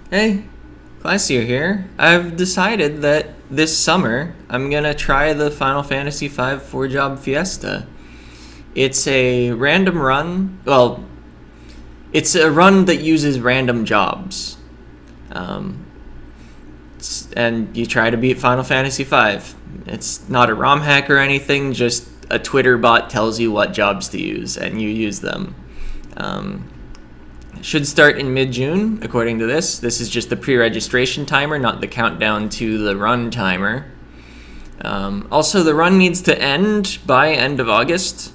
Hey, Glacier here. I've decided that this summer I'm gonna try the Final Fantasy V 4-job Fiesta. It's a random run. Well, it's a run that uses random jobs. Um, and you try to beat Final Fantasy V. It's not a ROM hack or anything, just a Twitter bot tells you what jobs to use, and you use them. Um, Should start in mid-June, according to this. This is just the pre-registration timer, not the countdown to the run timer. Also, the run needs to end by end of August,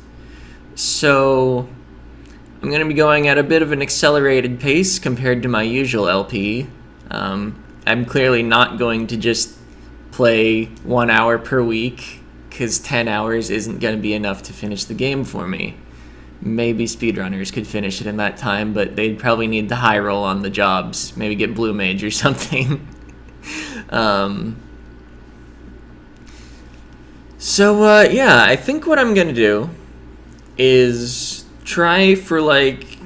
so I'm going to be going at a bit of an accelerated pace compared to my usual LP. I'm clearly not going to just play 1 hour per week, because 10 hours isn't going to be enough to finish the game for me. Maybe speedrunners could finish it in that time, but they'd probably need to high roll on the jobs. Maybe get Blue Mage or something. Yeah, I think what I'm gonna do is try for like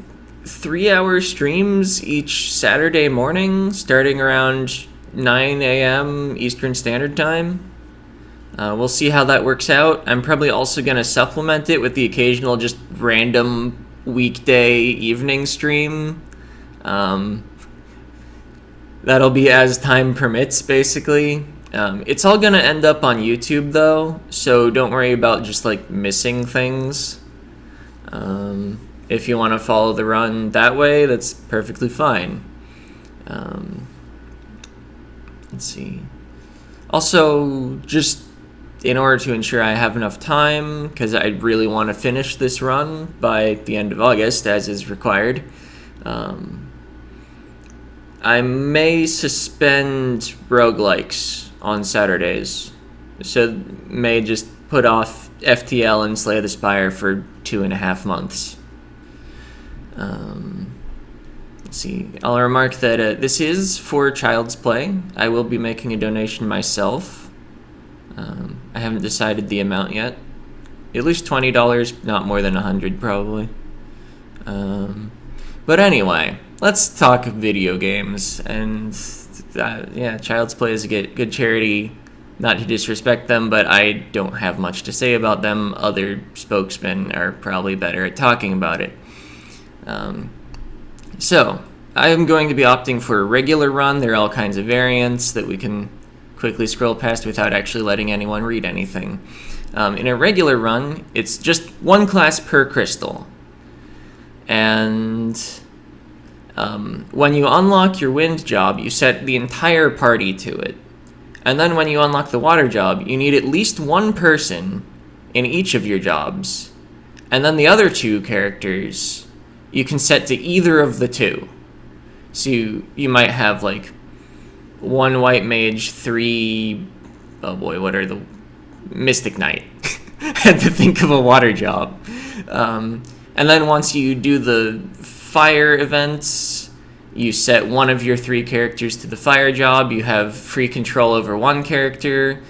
3-hour streams each Saturday morning, starting around 9 a.m. Eastern Standard Time. We'll see how that works out. I'm probably also going to supplement it with the occasional just random weekday evening stream. That'll be as time permits, basically. It's all going to end up on YouTube, though, so don't worry about just, like, missing things. If you want to follow the run that way, that's perfectly fine. Let's see. Also, just in order to ensure I have enough time, because I really want to finish this run by the end of August, as is required, I may suspend roguelikes on Saturdays. So may just put off FTL and Slay the Spire for 2.5 months. Let's see. I'll remark that this is for Child's Play. I will be making a donation myself. I haven't decided the amount yet. At least $20, not more than $100 probably. But anyway, let's talk video games. And yeah, Child's Play is a good charity. Not to disrespect them, but I don't have much to say about them. Other spokesmen are probably better at talking about it. So, I'm going to be opting for a regular run. There are all kinds of variants that we can quickly scroll past without actually letting anyone read anything. In a regular run, it's just one class per crystal. And when you unlock your wind job, you set the entire party to it. And then when you unlock the water job, you need at least one person in each of your jobs. And then the other two characters, you can set to either of the two. So you might have like 1 white mage, 3... Oh boy, what are the... Mystic Knight. Had to think of a water job. And then once you do the fire events, you set one of your 3 characters to the fire job. You have free control over 1 character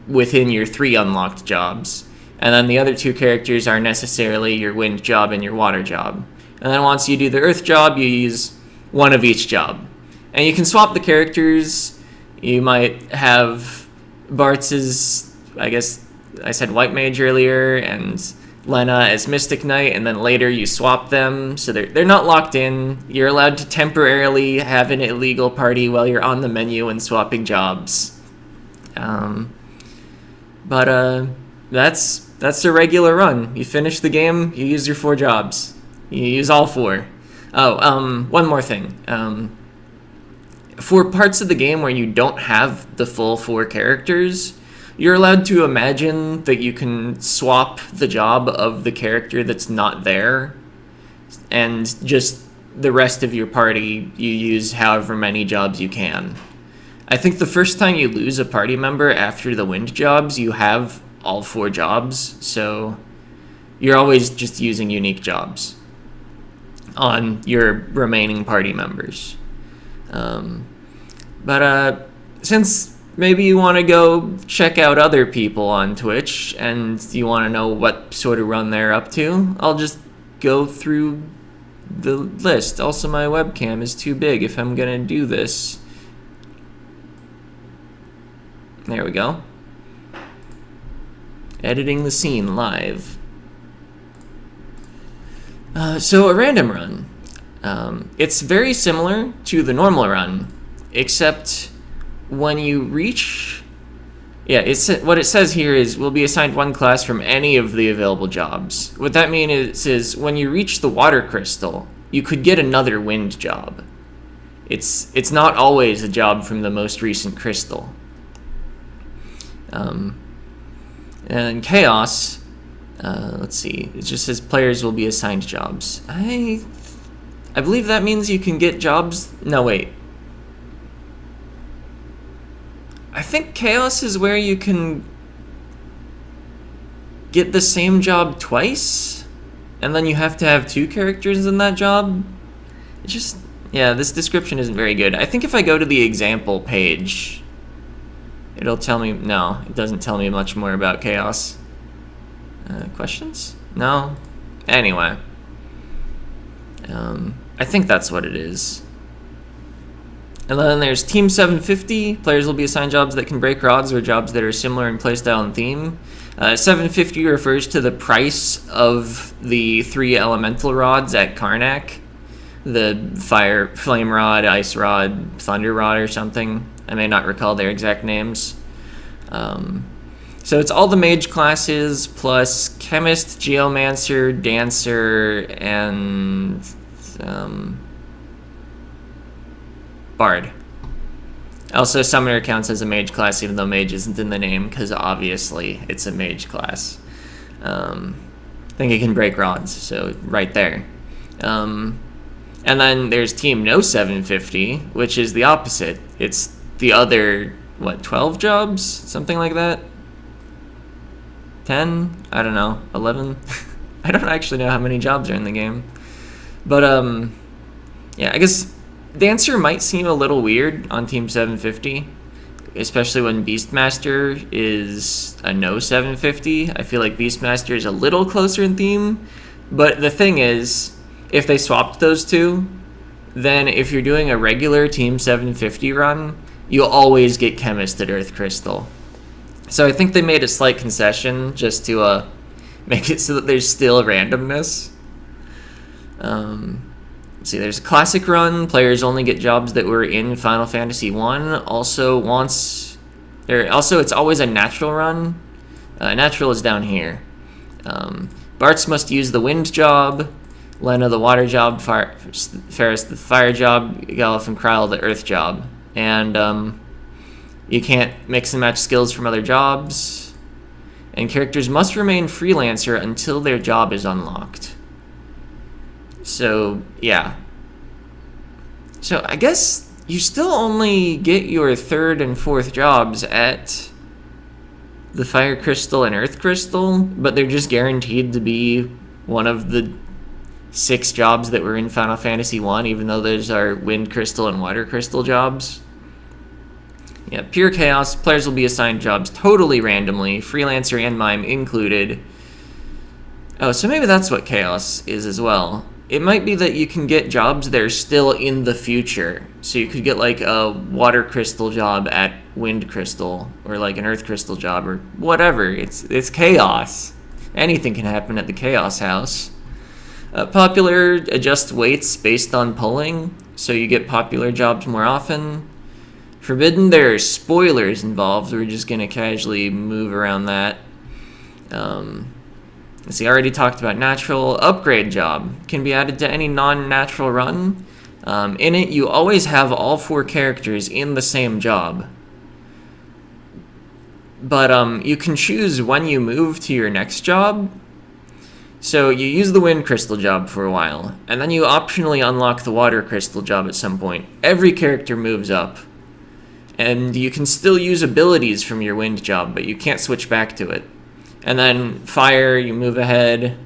within your 3 unlocked jobs. And then the other 2 characters are necessarily your wind job and your water job. And then once you do the earth job, you use one of each job. And you can swap the characters. You might have Bartz's, I guess I said White Mage earlier, and Lena as Mystic Knight, and then later you swap them, so they're not locked in. You're allowed to temporarily have an illegal party while you're on the menu and swapping jobs. That's a regular run. You finish the game, you use your 4 jobs. You use all 4. One more thing. For parts of the game where you don't have the full 4 characters, you're allowed to imagine that you can swap the job of the character that's not there, and just the rest of your party, you use however many jobs you can. I think the first time you lose a party member after the wind jobs, you have all 4 jobs, so you're always just using unique jobs on your remaining party members. Since maybe you want to go check out other people on Twitch and you want to know what sort of run they're up to, I'll just go through the list. Also, my webcam is too big if I'm gonna do this. There we go. Editing the scene live. So a random run. It's very similar to the normal run, except when you reach... Yeah, what it says here is will be assigned one class from any of the available jobs. What that means is when you reach the water crystal, you could get another wind job. It's not always a job from the most recent crystal. And Chaos, let's see, it just says players will be assigned jobs. I believe that means you can get jobs... No, wait. I think Chaos is where you can get the same job twice, and then you have to have 2 characters in that job. It just... Yeah, this description isn't very good. I think if I go to the example page, it'll tell me... No, it doesn't tell me much more about Chaos. Questions? No? Anyway. I think that's what it is. And then there's Team 750. Players will be assigned jobs that can break rods or jobs that are similar in playstyle and theme. 750 refers to the price of the 3 elemental rods at Karnak. The fire, flame rod, ice rod, thunder rod or something. I may not recall their exact names. So it's all the mage classes plus chemist, geomancer, dancer, and bard. Also, summoner counts as a mage class, even though mage isn't in the name, because obviously it's a mage class. I think it can break rods, so right there. And then there's Team No 750, which is the opposite. It's the other, what, 12 jobs? Something like that? 10? I don't know. 11? I don't actually know how many jobs are in the game. But, yeah, I guess Dancer might seem a little weird on Team 750, especially when Beastmaster is a No 750. I feel like Beastmaster is a little closer in theme, but the thing is, if they swapped those two, then if you're doing a regular Team 750 run, you'll always get Chemist at Earth Crystal. So I think they made a slight concession just to make it so that there's still randomness. Let's see, there's a classic run. Players only get jobs that were in Final Fantasy 1. Also, it's always a natural run. Natural is down here. Bartz must use the wind job, Lena the water job, Ferris the fire job, Galif and Kryl the earth job. And you can't mix and match skills from other jobs. And characters must remain freelancer until their job is unlocked. So, yeah. So, I guess you still only get your 3rd and 4th jobs at the Fire Crystal and Earth Crystal, but they're just guaranteed to be one of the 6 jobs that were in Final Fantasy 1, even though those are Wind Crystal and Water Crystal jobs. Yeah, pure chaos. Players will be assigned jobs totally randomly, freelancer and mime included. Oh, so maybe that's what chaos is as well. It might be that you can get jobs that are still in the future. So you could get like a water crystal job at wind crystal, or like an earth crystal job, or whatever. It's chaos. Anything can happen at the chaos house. Popular adjust weights based on pulling, so you get popular jobs more often. Forbidden, there are spoilers involved. We're just gonna casually move around that. Let's see, I already talked about natural. Upgrade job can be added to any non-natural run. In it, you always have all 4 characters in the same job. But you can choose when you move to your next job. So you use the wind crystal job for a while, and then you optionally unlock the water crystal job at some point. Every character moves up. And you can still use abilities from your wind job, but you can't switch back to it. And then fire, you move ahead,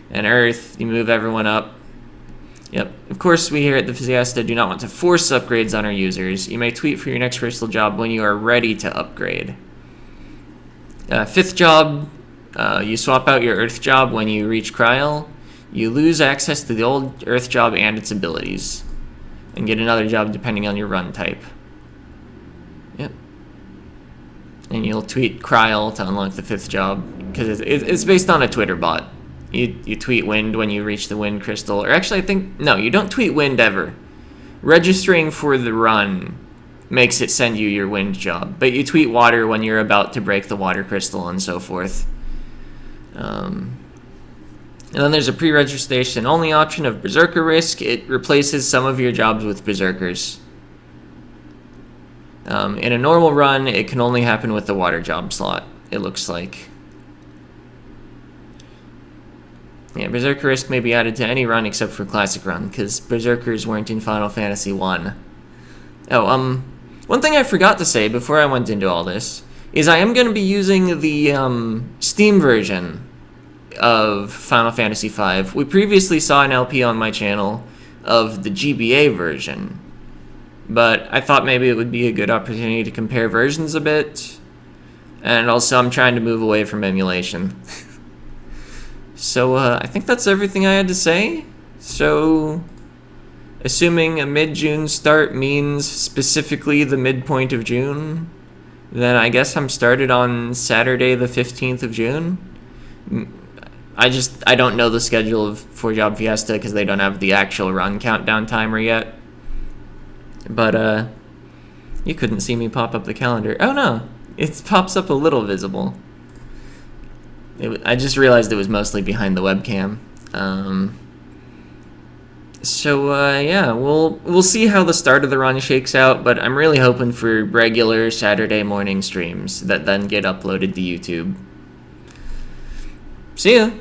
and earth, you move everyone up. Yep. Of course, we here at the Fiesta do not want to force upgrades on our users. You may tweet for your next crystal job when you are ready to upgrade. 5th job, you swap out your earth job when you reach Kryl. you lose access to the old Earth job and its abilities, and get another job depending on your run type. Yep. And you'll tweet Kryl to unlock the 5th job, because it's based on a Twitter bot. You tweet wind when you reach the wind crystal, or actually I think, no, you don't tweet wind ever. Registering for the run makes it send you your wind job, but you tweet water when you're about to break the water crystal and so forth. And then there's a pre-registration only option of Berserker Risk. It replaces some of your jobs with Berserkers. In a normal run, it can only happen with the water job slot, it looks like. Yeah, Berserker Risk may be added to any run except for Classic Run, because Berserkers weren't in Final Fantasy 1. Oh, one thing I forgot to say before I went into all this is I am going to be using the Steam version of Final Fantasy V. We previously saw an LP on my channel of the GBA version, but I thought maybe it would be a good opportunity to compare versions a bit, and also I'm trying to move away from emulation. So I think that's everything I had to say. So assuming a mid-June start means specifically the midpoint of June, then I guess I'm started on Saturday the 15th of June. I don't know the schedule of 4-Job Fiesta because they don't have the actual run countdown timer yet. But you couldn't see me pop up the calendar. Oh no, it pops up a little visible. I just realized it was mostly behind the webcam. Yeah, we'll see how the start of the run shakes out, but I'm really hoping for regular Saturday morning streams that then get uploaded to YouTube. See ya!